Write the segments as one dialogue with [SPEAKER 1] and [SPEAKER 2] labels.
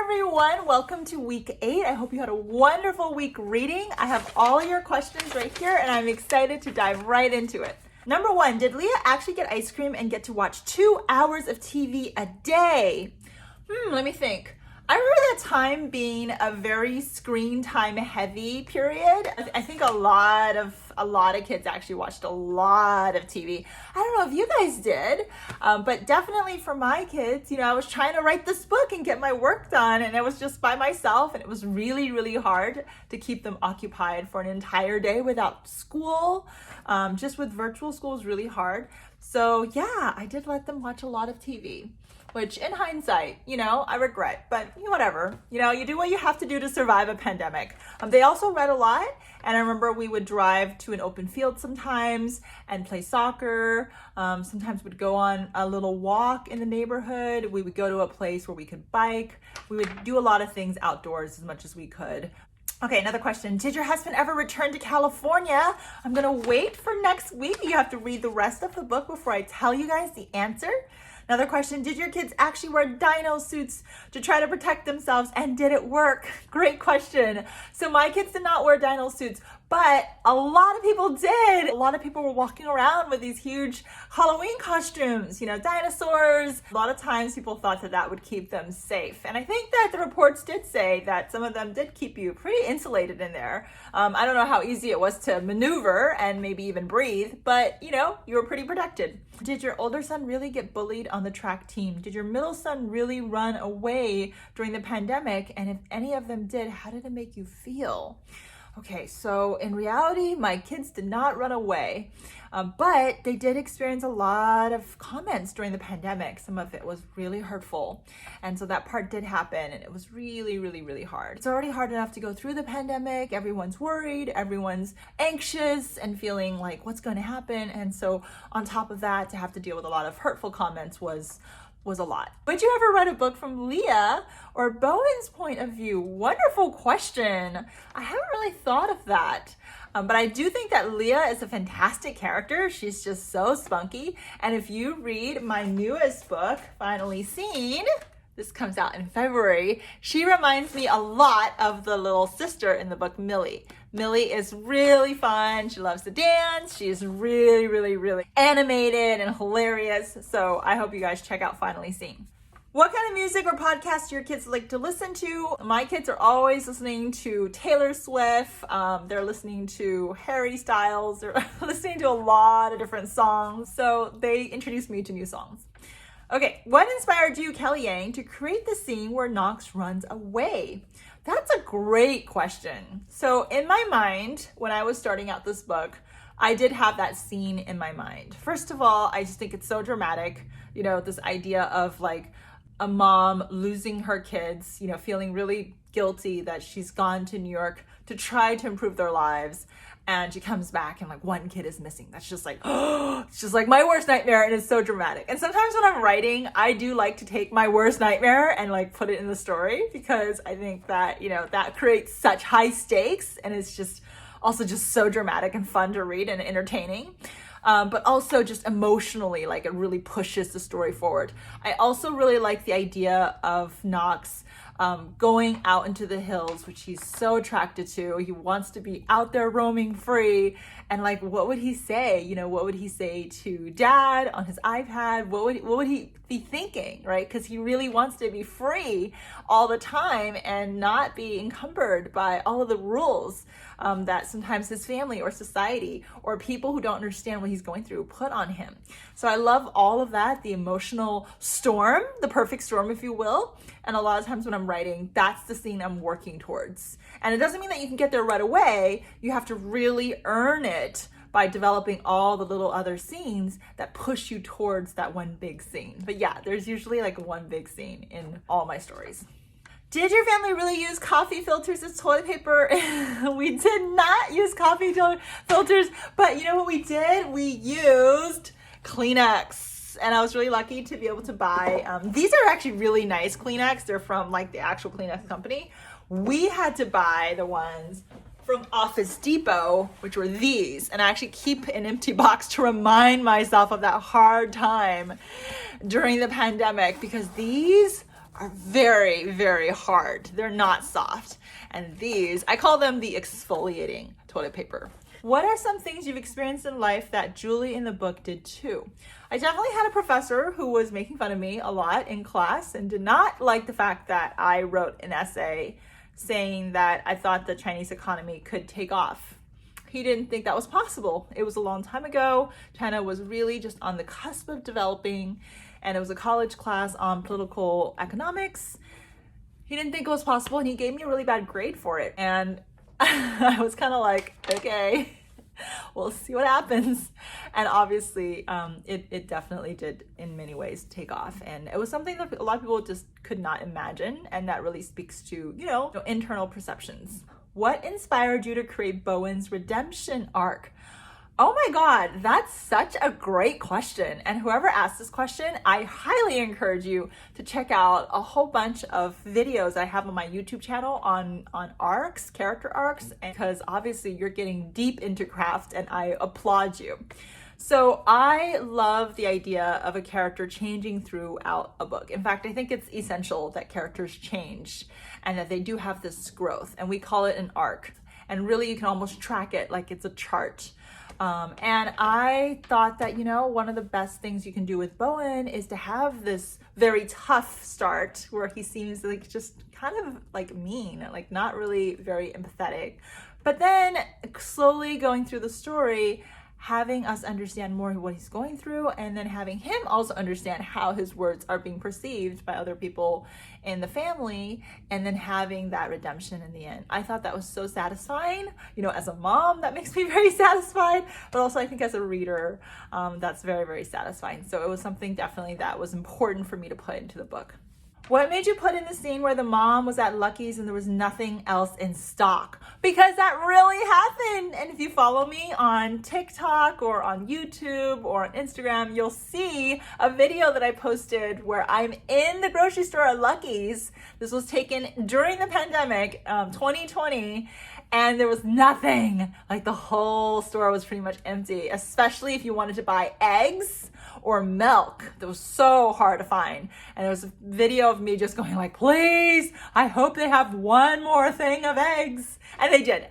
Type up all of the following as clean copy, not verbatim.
[SPEAKER 1] everyone. Welcome to week 8. I hope you had a wonderful week reading. I have all your questions right here and I'm excited to dive right into it. Number 1, did Leah actually get ice cream and get to watch 2 hours of TV a day? Let me think. I remember that time being a very screen time heavy period. I think a lot of kids actually watched a lot of TV. I don't know if you guys did, but definitely for my kids, I was trying to write this book and get my work done, and it was just by myself, and it was really, really hard to keep them occupied for an entire day without school. Just with virtual school is really hard. So yeah, I did let them watch a lot of TV. Which in hindsight, I regret, but whatever. You do what you have to do to survive a pandemic. They also read a lot, and I remember we would drive to an open field sometimes and play soccer. Sometimes we'd go on a little walk in the neighborhood. We would go to a place where we could bike. We would do a lot of things outdoors as much as we could. Okay, another question. Did your husband ever return to California? I'm gonna wait for next week. You have to read the rest of the book before I tell you guys the answer. Another question, did your kids actually wear dino suits to try to protect themselves, and did it work? Great question. So my kids did not wear dino suits, but a lot of people did. A lot of people were walking around with these huge Halloween costumes, dinosaurs. A lot of times people thought that would keep them safe. And I think that the reports did say that some of them did keep you pretty insulated in there. I don't know how easy it was to maneuver and maybe even breathe, but you were pretty protected. Did your older son really get bullied on the track team? Did your middle son really run away during the pandemic? And if any of them did, how did it make you feel? Okay, so in reality, my kids did not run away, but they did experience a lot of comments during the pandemic. Some of it was really hurtful. And so that part did happen, and it was really, really, really hard. It's already hard enough to go through the pandemic. Everyone's worried, everyone's anxious and feeling like what's going to happen. And so on top of that, to have to deal with a lot of hurtful comments was a lot. Would you ever read a book from Leah or Bowen's point of view? Wonderful question. I haven't really thought of that. But I do think that Leah is a fantastic character. She's just so spunky. And if you read my newest book, Finally Seen, this comes out in February, she reminds me a lot of the little sister in the book, Millie. Millie is really fun. She loves to dance. She is really, really, really animated and hilarious. So I hope you guys check out Finally Seen. What kind of music or podcasts do your kids like to listen to? My kids are always listening to Taylor Swift. They're listening to Harry Styles. They're listening to a lot of different songs. So they introduced me to new songs. Okay, what inspired you, Kellyanne, to create the scene where Knox runs away? That's a great question. So in my mind, when I was starting out this book, I did have that scene in my mind. First of all, I just think it's so dramatic, this idea of like a mom losing her kids, feeling really guilty that she's gone to New York to try to improve their lives. And she comes back and like one kid is missing. That's just like, it's just like my worst nightmare, and it's so dramatic. And sometimes when I'm writing, I do like to take my worst nightmare and like put it in the story, because I think that, that creates such high stakes, and it's just also just so dramatic and fun to read and entertaining. But also just emotionally, like it really pushes the story forward. I also really like the idea of Knox going out into the hills, which he's so attracted to. He wants to be out there roaming free. And like, what would he say? What would he say to dad on his iPad? What would he be thinking, right? Because he really wants to be free all the time and not be encumbered by all of the rules that sometimes his family or society or people who don't understand what he's going through put on him. So I love all of that, the emotional storm, the perfect storm, if you will. And a lot of times when I'm writing, that's the scene I'm working towards. And it doesn't mean that you can get there right away. You have to really earn it by developing all the little other scenes that push you towards that one big scene. But yeah, there's usually like one big scene in all my stories. Did your family really use coffee filters as toilet paper? We did not use coffee filters, but you know what we did? We used Kleenex. And I was really lucky to be able to buy, these are actually really nice Kleenex. They're from like the actual Kleenex company. We had to buy the ones from Office Depot, which were these. And I actually keep an empty box to remind myself of that hard time during the pandemic, because these are very, very hard. They're not soft. And these, I call them the exfoliating toilet paper. What are some things you've experienced in life that Julie in the book did too? I definitely had a professor who was making fun of me a lot in class and did not like the fact that I wrote an essay saying that I thought the Chinese economy could take off. He didn't think that was possible. It was a long time ago. China was really just on the cusp of developing, and it was a college class on political economics. He didn't think it was possible, and he gave me a really bad grade for it. And I was kind of like, okay, we'll see what happens. And obviously, it definitely did in many ways take off. And it was something that a lot of people just could not imagine. And that really speaks to, internal perceptions. What inspired you to create Bowen's redemption arc? Oh my God, that's such a great question. And whoever asked this question, I highly encourage you to check out a whole bunch of videos I have on my YouTube channel on arcs, character arcs, because obviously you're getting deep into craft and I applaud you. So I love the idea of a character changing throughout a book. In fact, I think it's essential that characters change and that they do have this growth, and we call it an arc. And really you can almost track it like it's a chart. And I thought that, one of the best things you can do with Bowen is to have this very tough start where he seems like just kind of like mean, like not really very empathetic. But then slowly going through the story, having us understand more of what he's going through, and then having him also understand how his words are being perceived by other people in the family, and then having that redemption in the end. I thought that was so satisfying. As a mom, that makes me very satisfied, but also I think as a reader, that's very, very satisfying. So it was something definitely that was important for me to put into the book. What made you put in the scene where the mom was at Lucky's and there was nothing else in stock? Because that really happened. And if you follow me on TikTok or on YouTube or on Instagram, you'll see a video that I posted where I'm in the grocery store at Lucky's. This was taken during the pandemic, 2020. And there was nothing. Like the whole store was pretty much empty, especially if you wanted to buy eggs or milk. That was so hard to find. And there was a video of me just going like, please, I hope they have one more thing of eggs. And they did.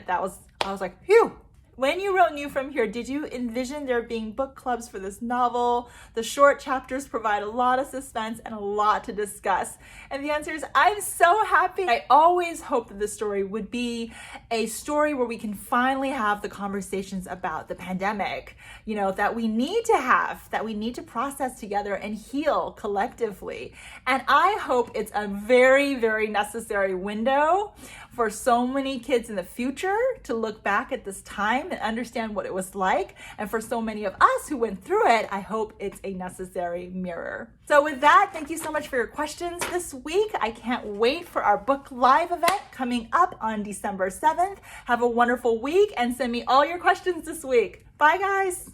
[SPEAKER 1] I was like, phew. When you wrote New From Here, did you envision there being book clubs for this novel? The short chapters provide a lot of suspense and a lot to discuss. And the answer is, I'm so happy. I always hoped that this story would be a story where we can finally have the conversations about the pandemic, that we need to have, that we need to process together and heal collectively. And I hope it's a very, very necessary window for so many kids in the future to look back at this time and understand what it was like. And for so many of us who went through it, I hope it's a necessary mirror. So with that, thank you so much for your questions this week. I can't wait for our book live event coming up on December 7th. Have a wonderful week and send me all your questions this week. Bye guys.